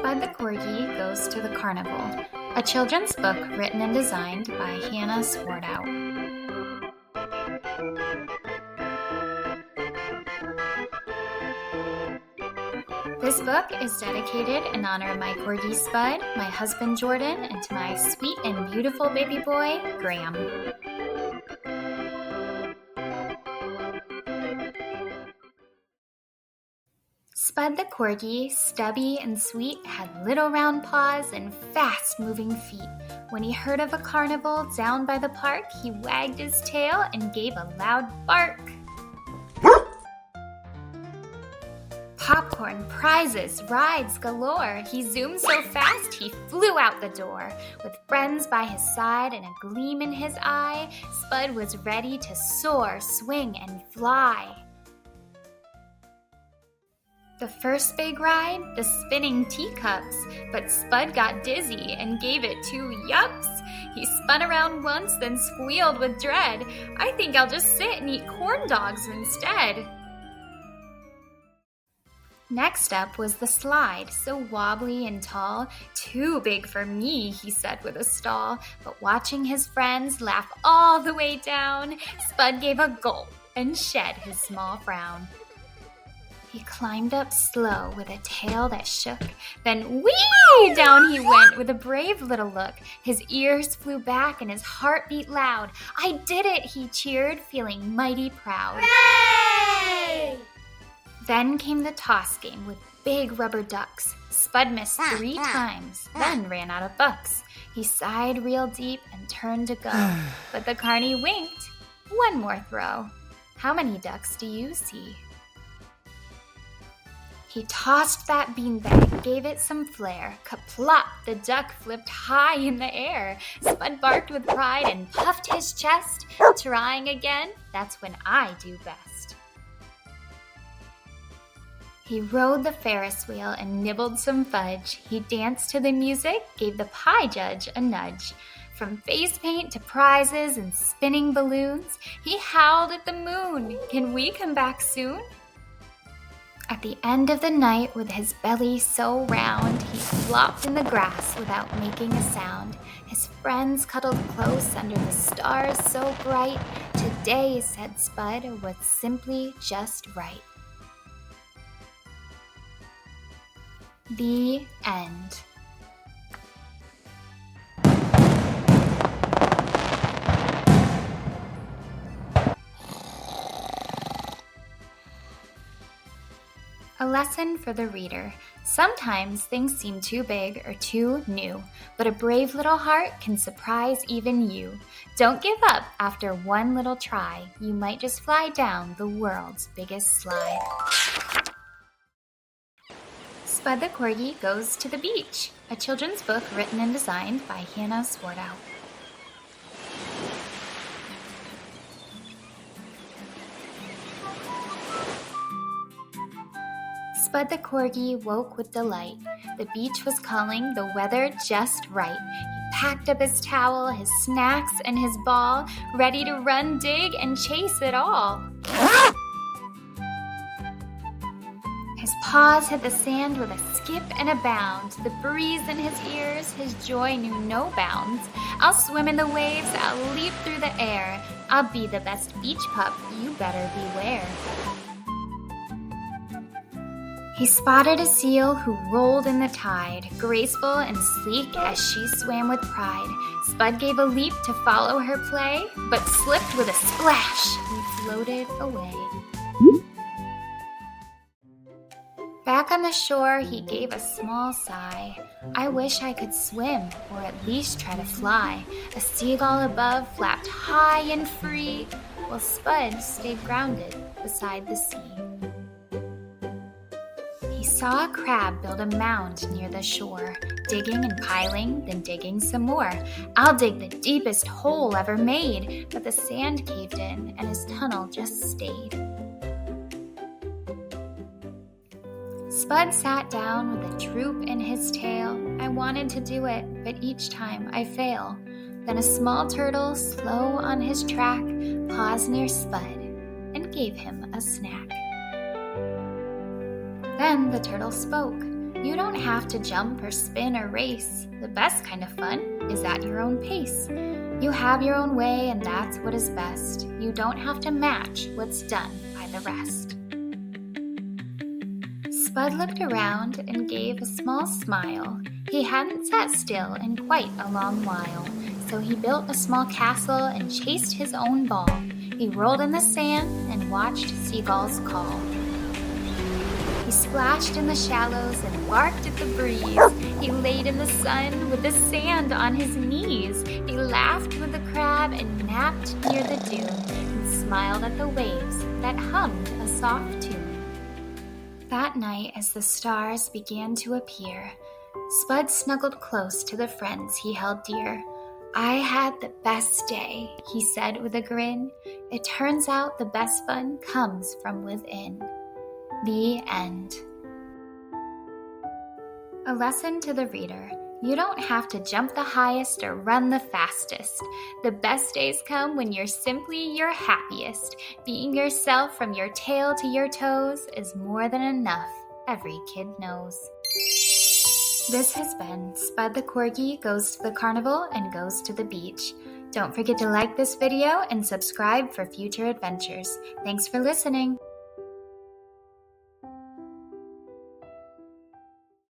Spud the Corgi Goes to the Carnival, a children's book written and designed by Hannah Swartout. This book is dedicated in honor of my corgi Spud, my husband Jordan, and to my sweet and beautiful baby boy, Graham. Spud the Corgi, stubby and sweet, had little round paws and fast-moving feet. When he heard of a carnival down by the park, he wagged his tail and gave a loud bark. Popcorn, prizes, rides galore. He zoomed so fast he flew out the door. With friends by his side and a gleam in his eye, Spud was ready to soar, swing, and fly. The first big ride, the spinning teacups, but Spud got dizzy and gave it 2 yups. He spun around once, then squealed with dread. I think I'll just sit and eat corn dogs instead. Next up was the slide, so wobbly and tall. Too big for me, he said with a stall. But watching his friends laugh all the way down, Spud gave a gulp and shed his small frown. He climbed up slow with a tail that shook. Then whee! Down he went with a brave little look. His ears flew back and his heart beat loud. I did it, he cheered, feeling mighty proud. Hooray! Then came the toss game with big rubber ducks. Spud missed 3 times, then ran out of bucks. He sighed real deep and turned to go. But the carny winked. 1 more throw. How many ducks do you see? He tossed that beanbag, gave it some flair. Kaplop, the duck flipped high in the air. Spud barked with pride and puffed his chest. Trying again, that's when I do best. He rode the Ferris wheel and nibbled some fudge. He danced to the music, gave the pie judge a nudge. From face paint to prizes and spinning balloons, he howled at the moon. Can we come back soon? At the end of the night, with his belly so round, he flopped in the grass without making a sound. His friends cuddled close under the stars so bright. Today, said Spud, was simply just right. The end. A lesson for the reader. Sometimes things seem too big or too new, but a brave little heart can surprise even you. Don't give up after 1 little try. You might just fly down the world's biggest slide. Spud the Corgi Goes to the Beach, a children's book written and designed by Hannah Swartout. Spud the Corgi woke with delight. The beach was calling, the weather just right. He packed up his towel, his snacks, and his ball, ready to run, dig, and chase it all. His paws hit the sand with a skip and a bound. The breeze in his ears, his joy knew no bounds. I'll swim in the waves, I'll leap through the air. I'll be the best beach pup, you better beware. He spotted a seal who rolled in the tide, graceful and sleek as she swam with pride. Spud gave a leap to follow her play, but slipped with a splash. He floated away. Back on the shore, he gave a small sigh. I wish I could swim, or at least try to fly. A seagull above flapped high and free, while Spud stayed grounded beside the sea. He saw a crab build a mound near the shore, digging and piling, then digging some more. I'll dig the deepest hole ever made, but the sand caved in and his tunnel just stayed. Spud sat down with a droop in his tail. I wanted to do it, but each time I fail. Then a small turtle, slow on his track, paused near Spud and gave him a snack. Then the turtle spoke. You don't have to jump or spin or race. The best kind of fun is at your own pace. You have your own way, and that's what is best. You don't have to match what's done by the rest. Spud looked around and gave a small smile. He hadn't sat still in quite a long while, so he built a small castle and chased his own ball. He rolled in the sand and watched seagulls call. He splashed in the shallows and barked at the breeze. He laid in the sun with the sand on his knees. He laughed with the crab and napped near the dune and smiled at the waves that hummed a soft tune. That night, as the stars began to appear, Spud snuggled close to the friends he held dear. "I had the best day," he said with a grin. "It turns out the best fun comes from within." The end. A lesson to the reader. You don't have to jump the highest or run the fastest. The best days come when you're simply your happiest. Being yourself from your tail to your toes is more than enough, every kid knows. This has been Spud the Corgi Goes to the Carnival and Goes to the Beach. Don't forget to like this video and subscribe for future adventures. Thanks for listening.